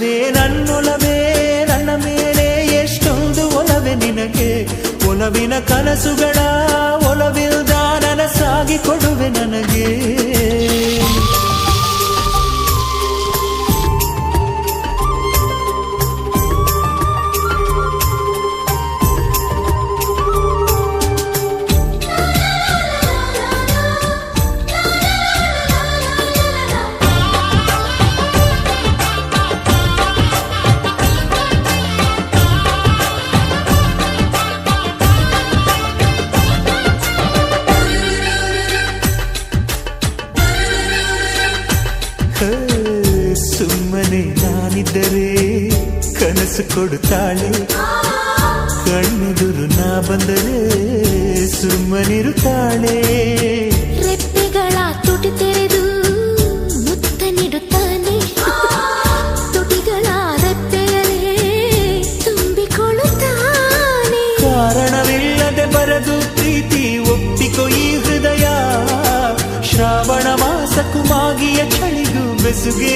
ಒಲವೇ ನನ್ನೊಲವೇ ನನ್ನ ಮೇಲೆ ಎಷ್ಟೊಂದು ಒಲವೇ ನಿನಗೆ ಒಲವಿನ ಕನಸುಗಳ ಒಲವಿಲ್ದ ನನಸಾಗಿ ಕೊಡುವೆ ನನಗೆ ಸುಮ್ಮನೆ ನಾನಿದ್ದರೆ ಕನಸು ಕೊಡುತ್ತಾಳೆ ಕಣ್ಣೆದುರು ನಾ ಬಂದರೆ ಸುಮ್ಮನಿರುತ್ತಾಳೆ ರೆಪ್ಪೆಗಳ ತುಟಿ ತೆರೆದು ಮುತ್ತ ನೀಡುತ್ತಾನೆ ತುಟಿಗಳ ರೆಪ್ಪೆಯಲೇ ತುಂಬಿಕೊಳ್ಳುತ್ತಾನೆ ಕಾರಣವಿಲ್ಲದೆ ಬರದು ಪ್ರೀತಿ ಒಪ್ಪಿಕೊ ಈ ಹೃದಯ ಶ್ರಾವಣ ಮಾಸಕ್ಕೂ ಮಾಗಿಯ ಚಳಿಗೂ ಬೆಸುಗೆ